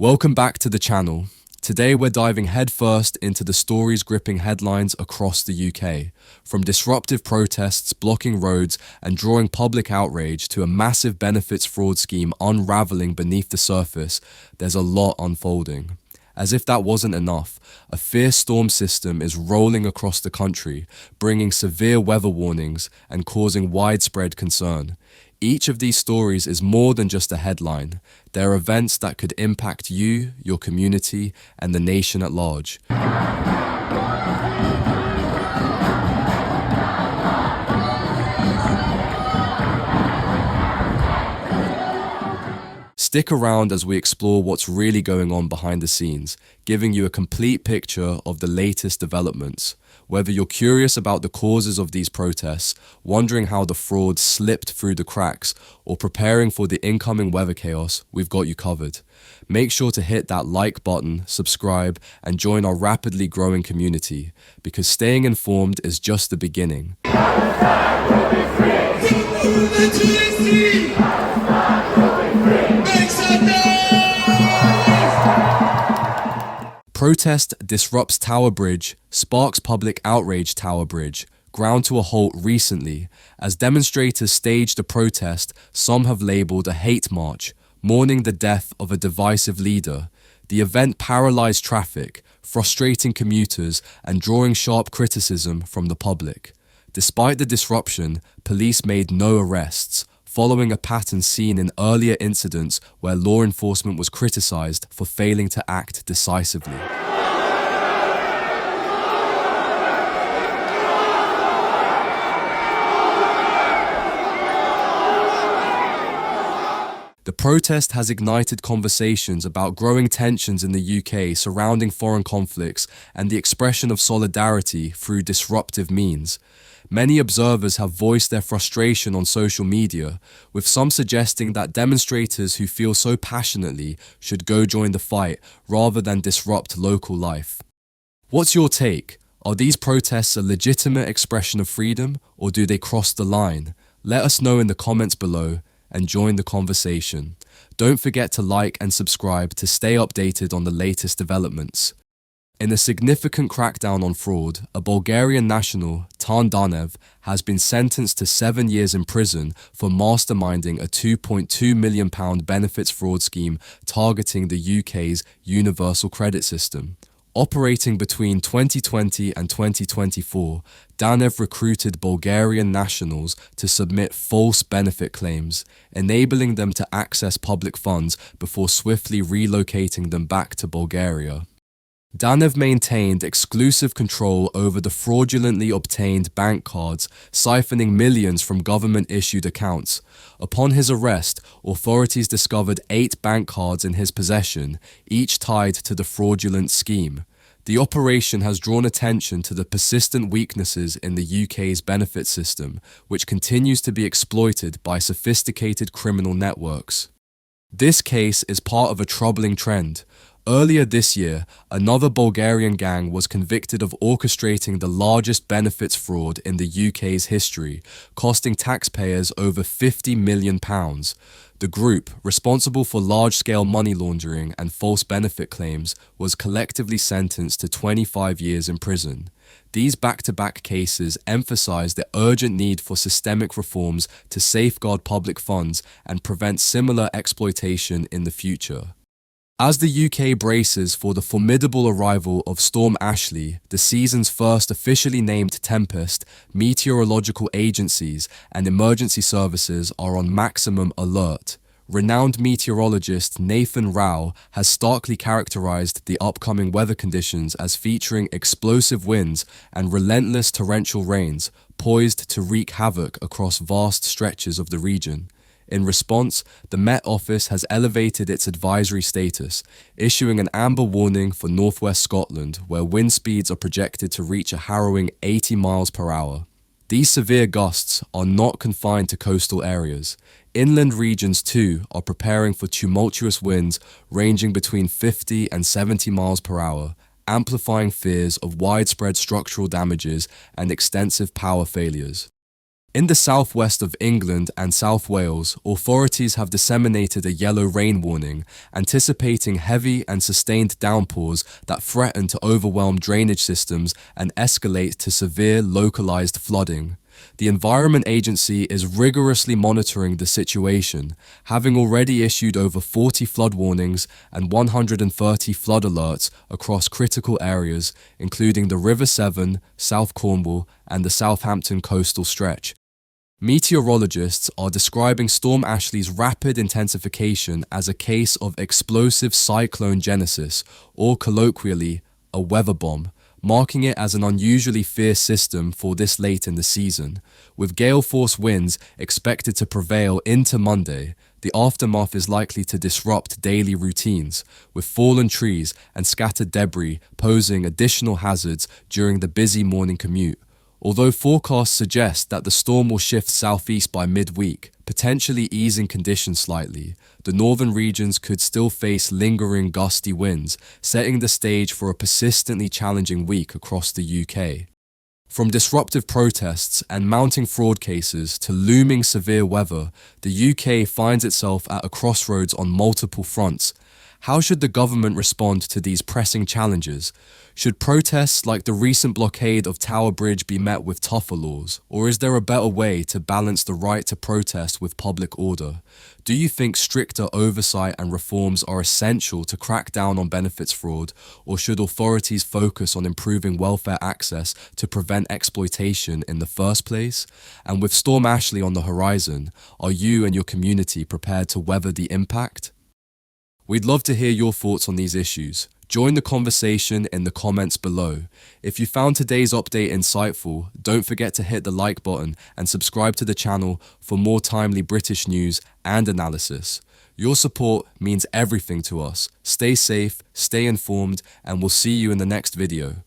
Welcome back to the channel. Today we're diving headfirst into the stories gripping headlines across the UK. From disruptive protests blocking roads and drawing public outrage to a massive benefits fraud scheme unraveling beneath the surface, there's a lot unfolding. As if that wasn't enough, a fierce storm system is rolling across the country, bringing severe weather warnings and causing widespread concern. Each of these stories is more than just a headline. They're events that could impact you, your community, and the nation at large. Stick around as we explore what's really going on behind the scenes, giving you a complete picture of the latest developments. Whether you're curious about the causes of these protests, wondering how the fraud slipped through the cracks, or preparing for the incoming weather chaos, we've got you covered. Make sure to hit that like button, subscribe, and join our rapidly growing community, because staying informed is just the beginning. Protest disrupts Tower Bridge, sparks public outrage Tower Bridge, ground to a halt recently. As demonstrators staged a protest, some have labelled a hate march, mourning the death of a divisive leader. The event paralysed traffic, frustrating commuters and drawing sharp criticism from the public. Despite the disruption, police made no arrests, following a pattern seen in earlier incidents where law enforcement was criticised for failing to act decisively. The protest has ignited conversations about growing tensions in the UK surrounding foreign conflicts and the expression of solidarity through disruptive means. Many observers have voiced their frustration on social media, with some suggesting that demonstrators who feel so passionately should go join the fight rather than disrupt local life. What's your take? Are these protests a legitimate expression of freedom, or do they cross the line? Let us know in the comments below and join the conversation. Don't forget to like and subscribe to stay updated on the latest developments. In a significant crackdown on fraud, a Bulgarian national, Tan Danev, has been sentenced to 7 years in prison for masterminding a £2.2 million benefits fraud scheme targeting the UK's universal credit system. Operating between 2020 and 2024, Danev recruited Bulgarian nationals to submit false benefit claims, enabling them to access public funds before swiftly relocating them back to Bulgaria. Danev maintained exclusive control over the fraudulently obtained bank cards, siphoning millions from government-issued accounts. Upon his arrest, authorities discovered 8 bank cards in his possession, each tied to the fraudulent scheme. The operation has drawn attention to the persistent weaknesses in the UK's benefit system, which continues to be exploited by sophisticated criminal networks. This case is part of a troubling trend. Earlier this year, another Bulgarian gang was convicted of orchestrating the largest benefits fraud in the UK's history, costing taxpayers over £50 million. The group, responsible for large-scale money laundering and false benefit claims, was collectively sentenced to 25 years in prison. These back-to-back cases emphasize the urgent need for systemic reforms to safeguard public funds and prevent similar exploitation in the future. As the UK braces for the formidable arrival of Storm Ashley, the season's first officially named tempest, meteorological agencies and emergency services are on maximum alert. Renowned meteorologist Nathan Rao has starkly characterized the upcoming weather conditions as featuring explosive winds and relentless torrential rains, poised to wreak havoc across vast stretches of the region. In response, the Met Office has elevated its advisory status, issuing an amber warning for northwest Scotland, where wind speeds are projected to reach a harrowing 80 miles per hour. These severe gusts are not confined to coastal areas. Inland regions too are preparing for tumultuous winds ranging between 50 and 70 miles per hour, amplifying fears of widespread structural damages and extensive power failures. In the southwest of England and South Wales, authorities have disseminated a yellow rain warning, anticipating heavy and sustained downpours that threaten to overwhelm drainage systems and escalate to severe localized flooding. The Environment Agency is rigorously monitoring the situation, having already issued over 40 flood warnings and 130 flood alerts across critical areas, including the River Severn, South Cornwall, and the Southampton coastal stretch. Meteorologists are describing Storm Ashley's rapid intensification as a case of explosive cyclone genesis, or colloquially, a weather bomb, marking it as an unusually fierce system for this late in the season. With gale-force winds expected to prevail into Monday, the aftermath is likely to disrupt daily routines, with fallen trees and scattered debris posing additional hazards during the busy morning commute. Although forecasts suggest that the storm will shift southeast by midweek, potentially easing conditions slightly, the northern regions could still face lingering gusty winds, setting the stage for a persistently challenging week across the UK. From disruptive protests and mounting fraud cases to looming severe weather, the UK finds itself at a crossroads on multiple fronts. How should the government respond to these pressing challenges? Should protests like the recent blockade of Tower Bridge be met with tougher laws? Or is there a better way to balance the right to protest with public order? Do you think stricter oversight and reforms are essential to crack down on benefits fraud, or should authorities focus on improving welfare access to prevent exploitation in the first place? And with Storm Ashley on the horizon, are you and your community prepared to weather the impact? We'd love to hear your thoughts on these issues. Join the conversation in the comments below. If you found today's update insightful, don't forget to hit the like button and subscribe to the channel for more timely British news and analysis. Your support means everything to us. Stay safe, stay informed, and we'll see you in the next video.